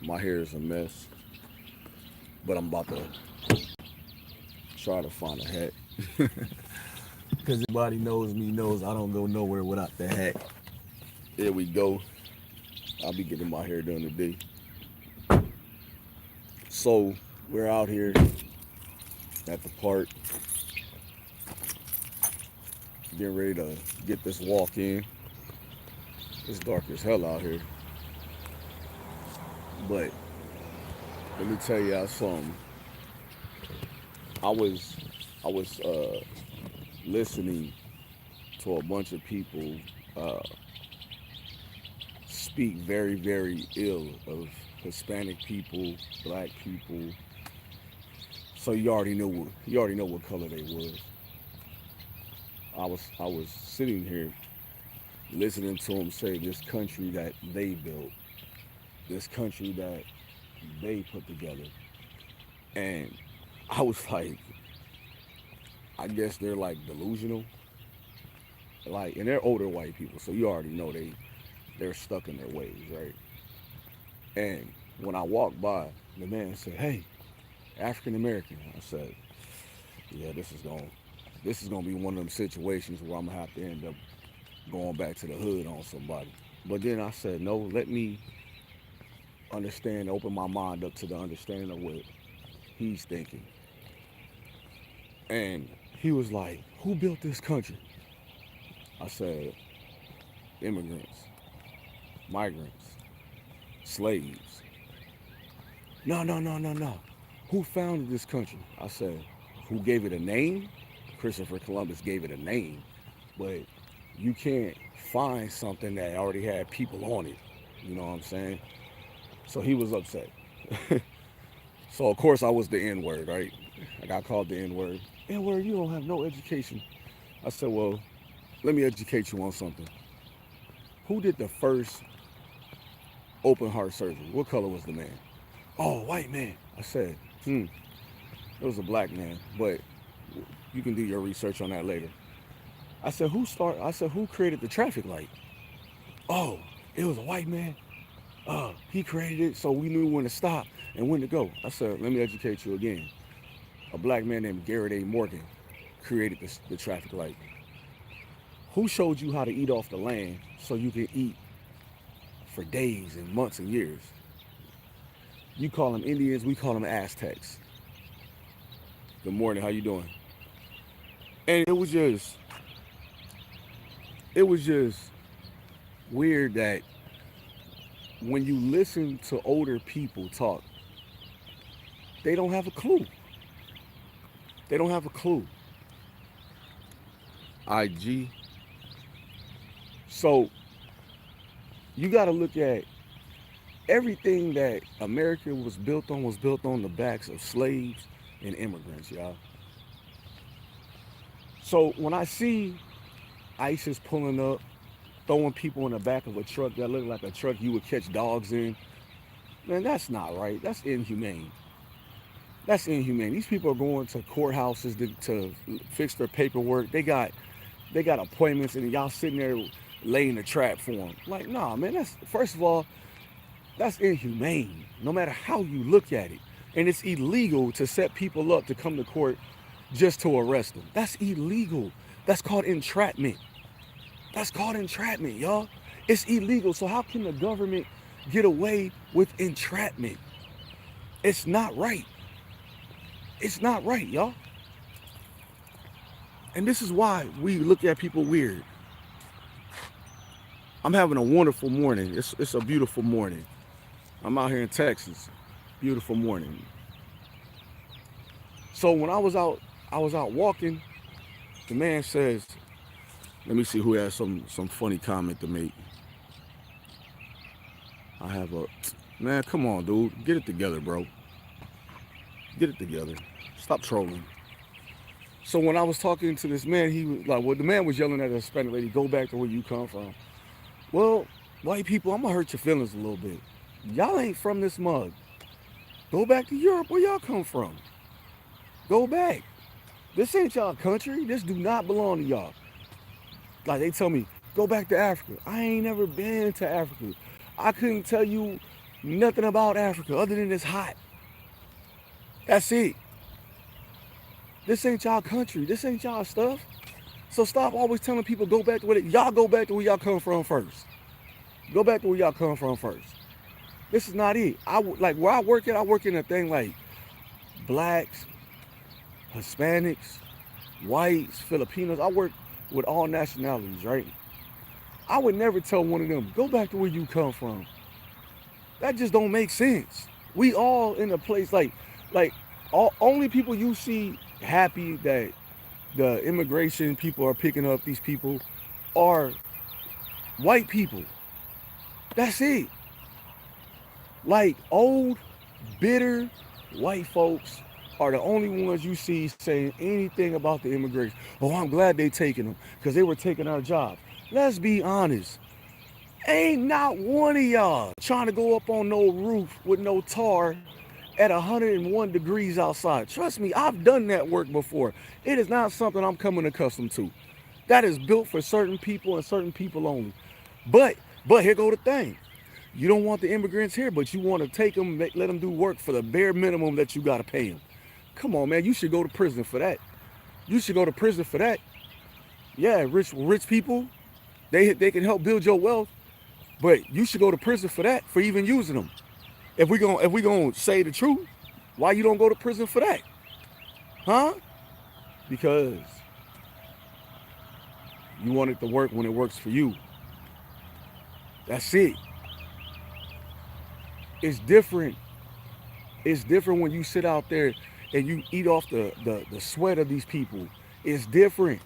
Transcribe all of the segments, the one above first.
My hair is a mess, but I'm about to try to find a hat. Because everybody knows me knows I don't go nowhere without the hat. There we go. I'll be getting my hair done today. So we're out here at the park, getting ready to get this walk in. It's dark as hell out here. But let me tell y'all something. I was I was listening to a bunch of people uh, speak very, very ill of Hispanic people, black people. So you already know what color they was. I was sitting here listening to them say this country that they built, this country that they put together, and I was like, I guess they're like delusional, like, and they're older white people, so you already know they're stuck in their ways, right? And when I walked by, the man said, "Hey, African American." I said, "Yeah, this is gonna be one of them situations where I'm gonna have to end up going back to the hood on somebody." But then I said, "No, let me understand, open my mind up to the understanding of what he's thinking." And he was like, "Who built this country?" I said, "Immigrants, migrants, slaves." "No, no, no, no, no. Who founded this country?" I said, "Who gave it a name?" Christopher Columbus gave it a name, but you can't find something that already had people on it. You know what I'm saying? So he was upset. So of course I was the N word, right? I got called the N word. N word, you don't have no education. I said, well, let me educate you on something. Who did the first open heart surgery? What color was the man? Oh, white man. I said, it was a black man, but you can do your research on that later. I said, who created the traffic light? Oh, it was a white man. He created it so we knew when to stop and when to go. I said, let me educate you again. A black man named Garrett A. Morgan created the traffic light. Who showed you how to eat off the land so you can eat for days and months and years? You call them Indians, we call them Aztecs. Good morning, how you doing? And it was just weird that when you listen to older people talk, they don't have a clue. They don't have a clue. IG. So you got to look at everything that America was built on the backs of slaves and immigrants, y'all. So when I see ISIS pulling up, throwing people in the back of a truck that look like a truck you would catch dogs in, man, that's not right. That's inhumane. That's inhumane. These people are going to courthouses to fix their paperwork. They got appointments, and y'all sitting there laying a trap for them. Like, nah, man. That's first of all, that's inhumane. No matter how you look at it, and it's illegal to set people up to come to court just to arrest them. That's illegal. That's called entrapment. That's called entrapment, y'all. It's illegal. So how can the government get away with entrapment? It's not right. It's not right, y'all. And this is why we look at people weird. I'm having a wonderful morning. It's a beautiful morning. I'm out here in Texas. Beautiful morning. So when I was out walking. The man says, let me see who has some funny comment to make. I have a man. Come on, dude. Get it together, bro. Get it together. Stop trolling. So when I was talking to this man, he was like, well, the man was yelling at a Hispanic lady, go back to where you come from. Well, white people, I'm gonna hurt your feelings a little bit. Y'all ain't from this mug. Go back to Europe where y'all come from. Go back. This ain't y'all country. This do not belong to y'all. Like they tell me, go back to Africa. I ain't never been to Africa. I couldn't tell you Nothing about Africa other than it's hot. That's it. This ain't y'all country. This ain't y'all stuff. So stop always telling people go back to where y'all go back to where y'all come from first. Go back to where y'all come from first. This is not it. Like where I work in a thing like blacks, Hispanics, whites, Filipinos. I work with all nationalities, right? I would never tell one of them, go back to where you come from. That just don't make sense. We all in a place like all only people you see happy that the immigration people are picking up these people are white people. That's it. Like old, bitter white folks are the only ones you see saying anything about the immigration. Oh, I'm glad they taking them because they were taking our jobs. Let's be honest. Ain't not one of y'all trying to go up on no roof with no tar at 101 degrees outside. Trust me, I've done that work before. It is not something I'm coming accustomed to. That is built for certain people and certain people only. But here go the thing. You don't want the immigrants here, but you want to take them, let them do work for the bare minimum that you got to pay them. Come on, man. You should go to prison for that. You should go to prison for that. Yeah, rich people, they can help build your wealth, but you should go to prison for that, for even using them. If we gonna say the truth, why you don't go to prison for that? Huh? Because you want it to work when it works for you. That's it. It's different. It's different when you sit out there and you eat off the sweat of these people. It's different.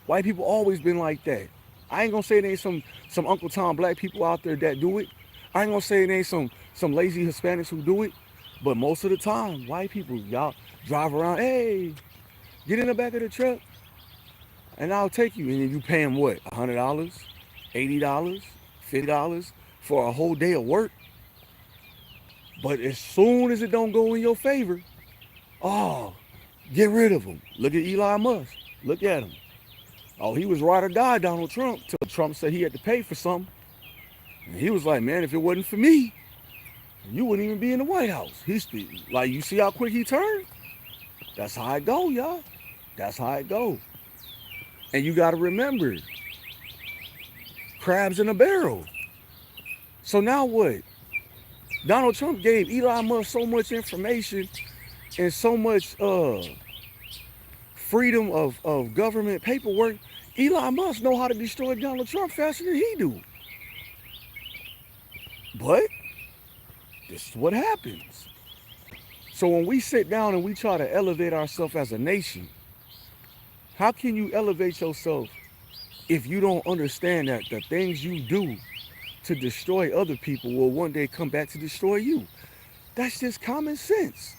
White people always been like that. I ain't gonna say there ain't some Uncle Tom black people out there that do it. I ain't gonna say there ain't some lazy Hispanics who do it. But most of the time, white people, y'all drive around, hey, get in the back of the truck and I'll take you. And you pay them what? $100, $80, $50 for a whole day of work. But as soon as it don't go in your favor, oh, get rid of them. Look at Elon Musk. Look at him. Oh, he was ride or die Donald Trump till Trump said he had to pay for something. And he was like, man, if it wasn't for me, you wouldn't even be in the White House. He's like, you see how quick he turned? That's how it go, y'all. That's how it go. And you got to remember, crabs in a barrel. So now what? Donald Trump gave Elon Musk so much information and so much freedom of government paperwork. Elon Musk know how to destroy Donald Trump faster than he do. But this is what happens. So when we sit down and we try to elevate ourselves as a nation, how can you elevate yourself if you don't understand that the things you do to destroy other people will one day come back to destroy you? That's just common sense.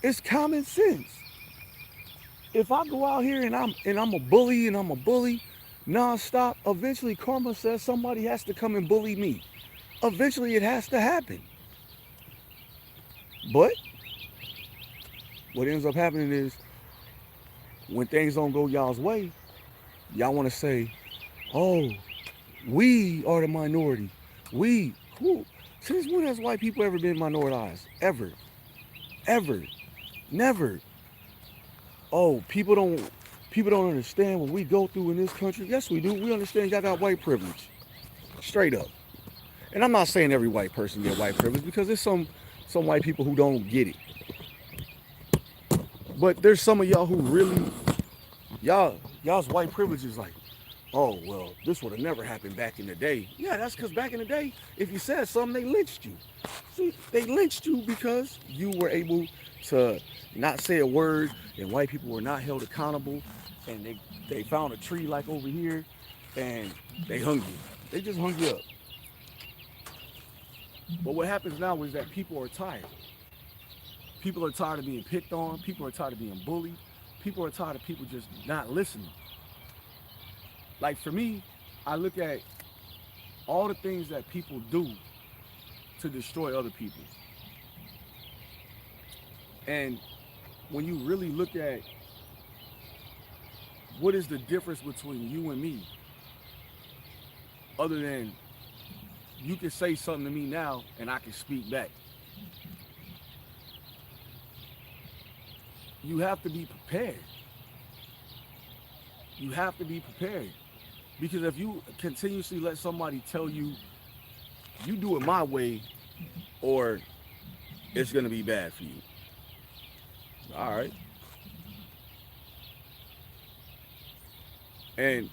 It's common sense. If I go out here and I'm a bully nonstop, eventually karma says somebody has to come and bully me. Eventually it has to happen. But what ends up happening is when things don't go y'all's way, y'all want to say, oh, we are the minority. We, who? Since when has white people ever been minoritized? Ever. Ever. Never. Oh, people don't understand what we go through in this country. Yes, we do. We understand y'all got white privilege. Straight up. And I'm not saying every white person get white privilege because there's some white people who don't get it. But there's some of y'all who really, y'all's white privilege is like, oh, well, this would have never happened back in the day. Yeah, that's because back in the day, if you said something, they lynched you. See, they lynched you because you were able to not say a word and white people were not held accountable and they found a tree like over here and they hung you. They just hung you up. But what happens now is that people are tired. People are tired of being picked on. People are tired of being bullied. People are tired of people just not listening. Like for me, I look at all the things that people do to destroy other people. And when you really look at what is the difference between you and me, other than You can say something to me now and I can speak back. You have to be prepared. You have to be prepared. Because if you continuously let somebody tell you, you do it my way or it's going to be bad for you. All right. And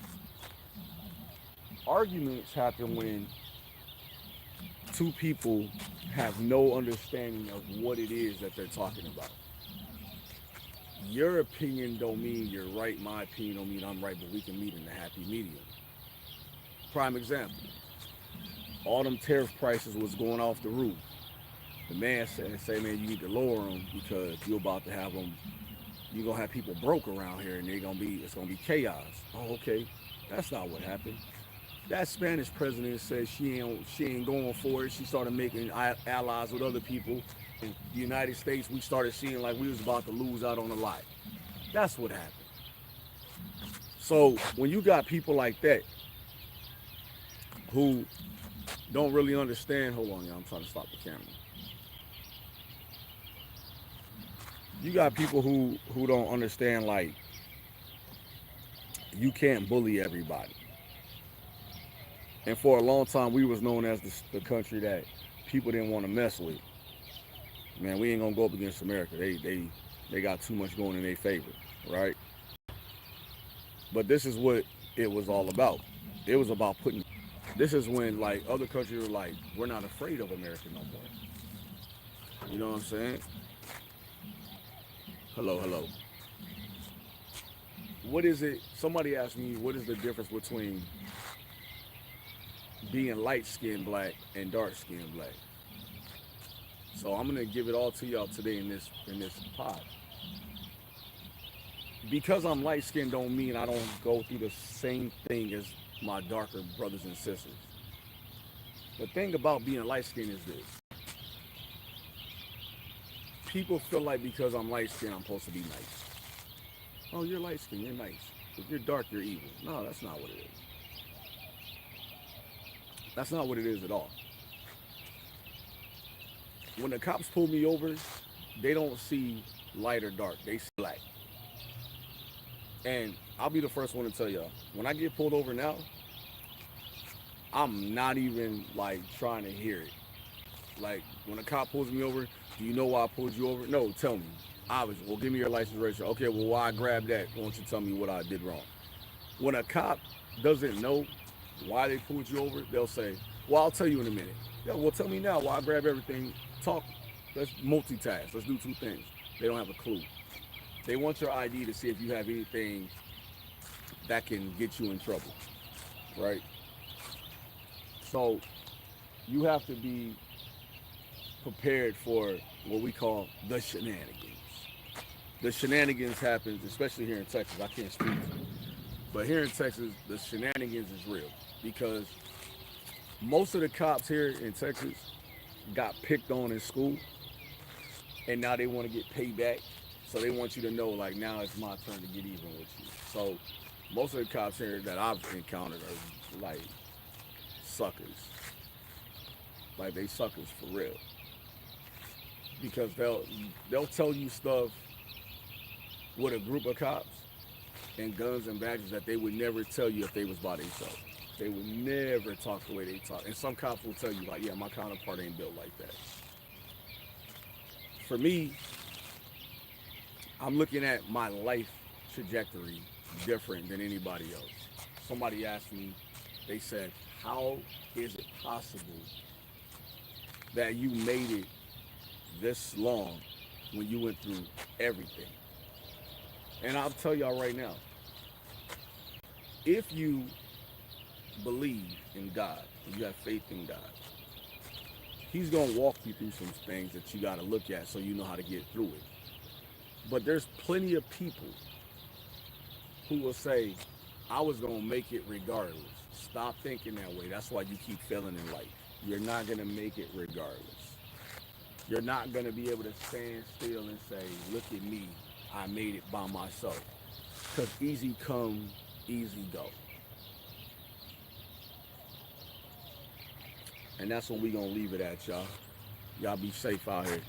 arguments happen when two people have no understanding of what it is that they're talking about. Your opinion don't mean you're right. My opinion don't mean I'm right, but we can meet in the happy medium. Prime example. All them tariff prices was going off the roof. The man said, say, man, you need to lower them because you're about to have them, you're going to have people broke around here and it's going to be chaos. Oh, okay. That's not what happened. That Spanish president said she ain't going for it. She started making allies with other people. In the United States, we started seeing like we was about to lose out on a lot. That's what happened. So when you got people like that who don't really understand, hold on, y'all, I'm trying to stop the camera. You got people who don't understand, like, you can't bully everybody. And for a long time, we was known as the country that people didn't want to mess with. Man, we ain't gonna go up against America. They got too much going in their favor, right? But this is what it was all about. It was about putting. This is when like other countries were like, we're not afraid of America no more. You know what I'm saying? Hello, hello. What is it? Somebody asked me, what is the difference between being light-skinned black and dark-skinned black? So I'm gonna give it all to y'all today in this pod. Because I'm light-skinned don't mean I don't go through the same thing as my darker brothers and sisters. The thing about being light-skinned is this. People feel like because I'm light-skinned, I'm supposed to be nice. Oh, you're light-skinned, you're nice. If you're dark, you're evil. No, that's not what it is. That's not what it is at all. When the cops pull me over, they don't see light or dark. They see black. And I'll be the first one to tell y'all, when I get pulled over now, I'm not even like trying to hear it. Like when a cop pulls me over, do you know why I pulled you over? No, tell me. Obviously, well, give me your license registration. Okay, well, why I grabbed that? Why don't you tell me what I did wrong? When a cop doesn't know why they pulled you over, they'll say, well, I'll tell you in a minute. Yeah, well, tell me now why I grab everything. Talk. Let's multitask. Let's do two things. They don't have a clue. They want your ID to see if you have anything that can get you in trouble, right? So you have to be prepared for what we call the shenanigans. The shenanigans happens, especially here in Texas. I can't speak, but here in Texas, the shenanigans is real because most of the cops here in Texas got picked on in school, and now they want to get payback. So they want you to know, like, now it's my turn to get even with you. So most of the cops here that I've encountered are like suckers. Like they suckers for real. Because they'll tell you stuff with a group of cops and guns and badges that they would never tell you if they was by themselves. They would never talk the way they talk. And some cops will tell you, like, yeah, my counterpart ain't built like that. For me, I'm looking at my life trajectory different than anybody else. Somebody asked me, they said, how is it possible that you made it this long when you went through everything? And I'll tell y'all right now, if you believe in God, if you have faith in God, He's going to walk you through some things that you got to look at so you know how to get through it. But there's plenty of people who will say, I was going to make it regardless. Stop thinking that way. That's why you keep failing in life. You're not going to make it regardless. You're not going to be able to stand still and say, look at me, I made it by myself. Because easy come, easy go. And that's when we gonna leave it at, y'all. Y'all be safe out here.